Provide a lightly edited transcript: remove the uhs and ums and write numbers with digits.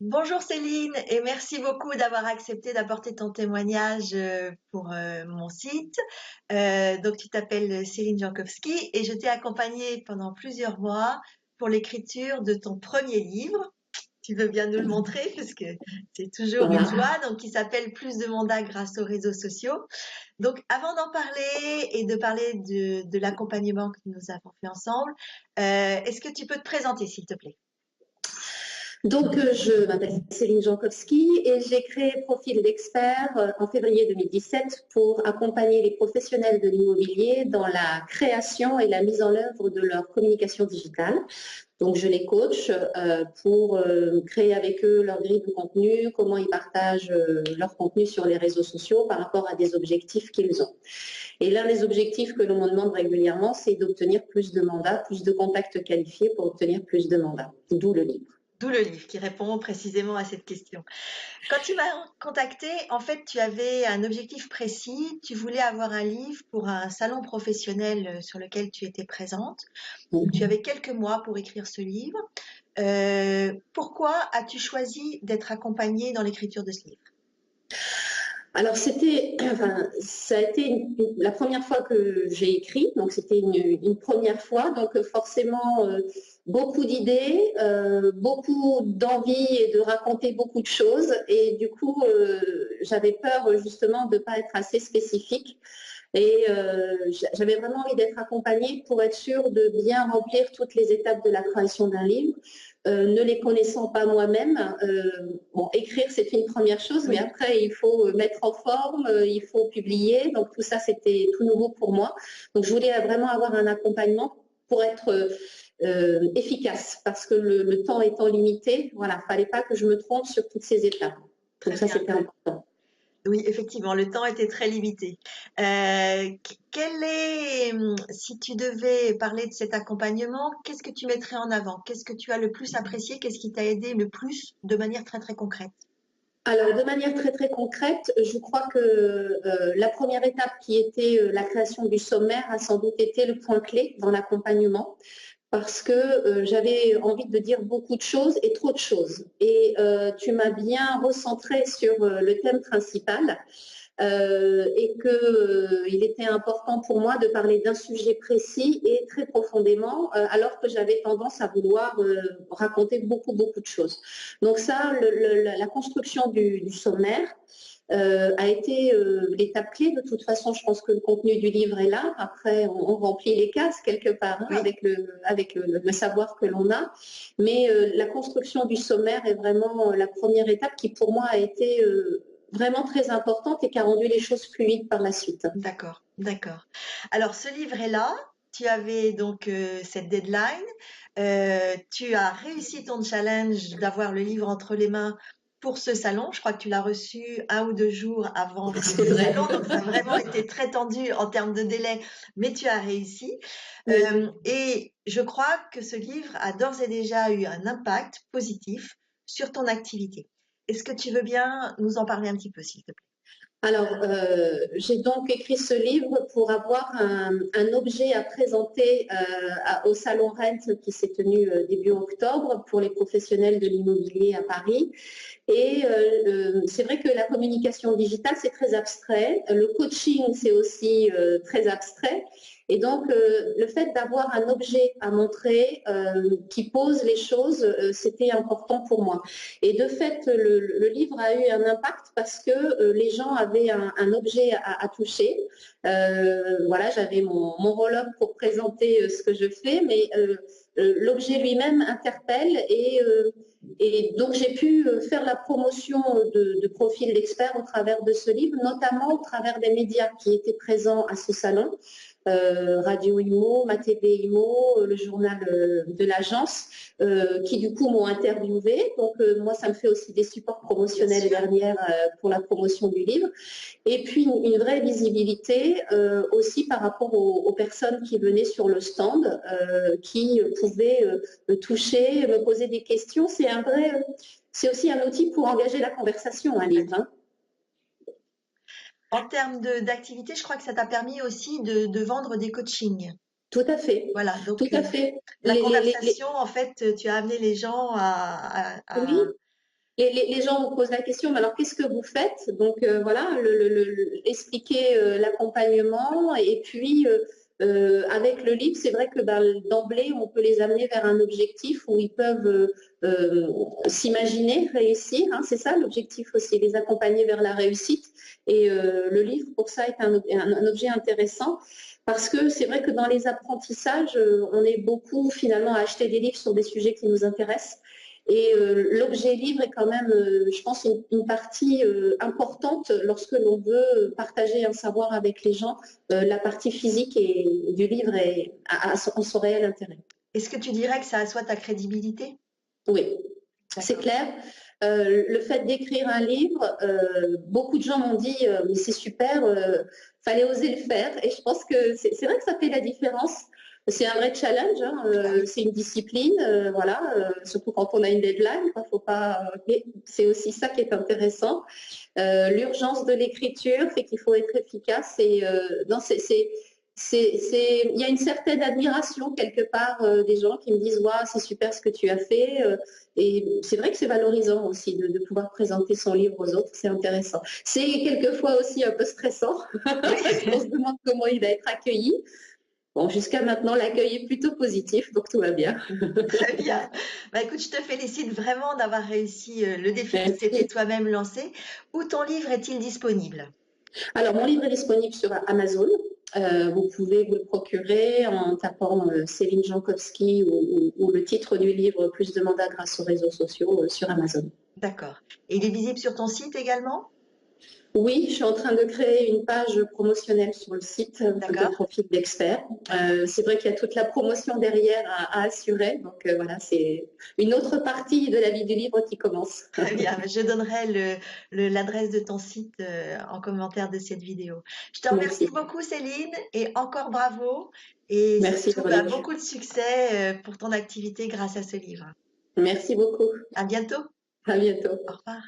Bonjour Céline et merci beaucoup d'avoir accepté d'apporter ton témoignage pour mon site. Donc tu t'appelles Céline Jankowski et je t'ai accompagnée pendant plusieurs mois pour l'écriture de ton premier livre. Tu veux bien nous le montrer puisque c'est toujours une Voilà. joie. Donc qui s'appelle Plus de mandats grâce aux réseaux sociaux. Donc avant d'en parler et de parler de l'accompagnement que nous avons fait ensemble, est-ce que tu peux te présenter s'il te plaît? Je m'appelle Céline Jankowski et j'ai créé Profil d'expert en février 2017 pour accompagner les professionnels de l'immobilier dans la création et la mise en œuvre de leur communication digitale. Donc, je les coach pour créer avec eux leur grille de contenu, comment ils partagent leur contenu sur les réseaux sociaux par rapport à des objectifs qu'ils ont. Et l'un des objectifs que l'on me demande régulièrement, c'est d'obtenir plus de mandats, plus de contacts qualifiés pour obtenir plus de mandats, d'où le livre. D'où le livre qui répond précisément à cette question. Quand tu m'as contacté, en fait, tu avais un objectif précis. Tu voulais avoir un livre pour un salon professionnel sur lequel tu étais présente. Tu avais quelques mois pour écrire ce livre. Pourquoi as-tu choisi d'être accompagnée dans l'écriture de ce livre? Alors ça a été la première fois que j'ai écrit, donc c'était une première fois, donc forcément beaucoup d'idées, beaucoup d'envie et de raconter beaucoup de choses, et du coup j'avais peur justement de ne pas être assez spécifique. Et j'avais vraiment envie d'être accompagnée pour être sûre de bien remplir toutes les étapes de la création d'un livre, ne les connaissant pas moi-même. Bon, écrire, c'est une première chose, mais Oui, après, il faut mettre en forme, il faut publier. Donc tout ça, c'était tout nouveau pour moi. Donc je voulais vraiment avoir un accompagnement pour être efficace, parce que le temps étant limité, voilà, fallait pas que je me trompe sur toutes ces étapes. Donc très ça, bien. c'était important. Oui, effectivement, le temps était très limité. Quel est, si tu devais parler de cet accompagnement, qu'est-ce que tu mettrais en avant? Qu'est-ce que tu as le plus apprécié? Qu'est-ce qui t'a aidé le plus de manière très très concrète? Alors, de manière très très concrète, je crois que la première étape qui était la création du sommaire a sans doute été le point clé dans l'accompagnement parce que j'avais envie de dire beaucoup de choses et trop de choses. Et tu m'as bien recentré sur le thème principal et qu'il était important pour moi de parler d'un sujet précis et très profondément, alors que j'avais tendance à vouloir raconter beaucoup, beaucoup de choses. Donc ça, la construction du sommaire a été l'étape clé. De toute façon, je pense que le contenu du livre est là. Après, on remplit les cases quelque part hein, Oui. avec le savoir que l'on a. Mais la construction du sommaire est vraiment la première étape qui, pour moi, a été vraiment très importante et qui a rendu les choses fluides par la suite. D'accord, d'accord. Alors, ce livre est là. Tu avais donc cette deadline. Tu as réussi ton challenge d'avoir le livre entre les mains pour ce salon. Je crois que tu l'as reçu 1 ou 2 jours avant C'est le vrai. salon. Donc, ça a vraiment été très tendu en termes de délai, mais tu as réussi. Oui. Et je crois que ce livre a d'ores et déjà eu un impact positif sur ton activité. Est-ce que tu veux bien nous en parler un petit peu, s'il te plaît? Alors, j'ai donc écrit ce livre pour avoir un objet à présenter au Salon Rent qui s'est tenu début octobre pour les professionnels de l'immobilier à Paris. Et c'est vrai que la communication digitale, c'est très abstrait. Le coaching, c'est aussi très abstrait. Et donc, le fait d'avoir un objet à montrer qui pose les choses, c'était important pour moi. Et de fait, le livre a eu un impact parce que les gens avaient un objet à toucher. Voilà, j'avais mon roll-up pour présenter ce que je fais, mais l'objet lui-même interpelle et donc j'ai pu faire la promotion de Profil d'expert au travers de ce livre, notamment au travers des médias qui étaient présents à ce salon. Radio Imo, Ma TV Imo, le journal de l'agence, qui du coup m'ont interviewé. Donc moi, ça me fait aussi des supports Bien promotionnels sûr. derrière pour la promotion du livre. Et puis une vraie visibilité aussi par rapport aux personnes qui venaient sur le stand, qui pouvaient me toucher, me poser des questions. C'est aussi un outil pour engager la conversation, un livre. Hein. En termes d'activité, je crois que ça t'a permis aussi de vendre des coachings. Tout à fait, Voilà, tout donc à fait. la conversation, en fait, tu as amené les gens à Oui, les gens vous posent la question, mais alors qu'est-ce que vous faites? Donc voilà, expliquer l'accompagnement et puis avec le livre, c'est vrai que ben, d'emblée, on peut les amener vers un objectif où ils peuvent s'imaginer réussir. Hein, c'est ça l'objectif aussi, les accompagner vers la réussite. Et le livre, pour ça, est un objet intéressant. Parce que c'est vrai que dans les apprentissages, on est beaucoup finalement à acheter des livres sur des sujets qui nous intéressent. Et l'objet livre est quand même, je pense, une partie importante lorsque l'on veut partager un savoir avec les gens. La partie physique du livre a son réel intérêt. Est-ce que tu dirais que ça assoit ta crédibilité? Oui, c'est clair. Le fait d'écrire un livre, beaucoup de gens m'ont dit mais c'est super, fallait oser le faire. Et je pense que c'est vrai que ça fait la différence. C'est un vrai challenge, hein, c'est une discipline, voilà, surtout quand on a une deadline, quoi, faut pas. Mais c'est aussi ça qui est intéressant. L'urgence de l'écriture fait qu'il faut être efficace et non, il y a une certaine admiration quelque part des gens qui me disent waouh, c'est super ce que tu as fait. Et c'est vrai que c'est valorisant aussi de pouvoir présenter son livre aux autres, c'est intéressant. C'est quelquefois aussi un peu stressant parce qu'on se demande comment il va être accueilli. Bon, jusqu'à maintenant, l'accueil est plutôt positif, donc tout va bien. Très bien. Bah, écoute, je te félicite vraiment d'avoir réussi le défi que tu t'étais Merci. toi-même lancé. Où ton livre est-il disponible? Alors, mon livre est disponible sur Amazon. Vous pouvez vous le procurer en tapant Céline Jankowski ou le titre du livre Plus de mandats grâce aux réseaux sociaux sur Amazon. D'accord. Et il est visible sur ton site également? Oui, je suis en train de créer une page promotionnelle sur le site de D'accord. profil d'expert. C'est vrai qu'il y a toute la promotion derrière à assurer. Donc voilà, c'est une autre partie de la vie du livre qui commence. Très bien. Je donnerai l'adresse de ton site en commentaire de cette vidéo. Je te remercie Merci. beaucoup, Céline, et encore bravo. Et Merci, surtout, bah, Véronique. beaucoup de succès pour ton activité grâce à ce livre. Merci beaucoup. À bientôt. À bientôt. Au revoir.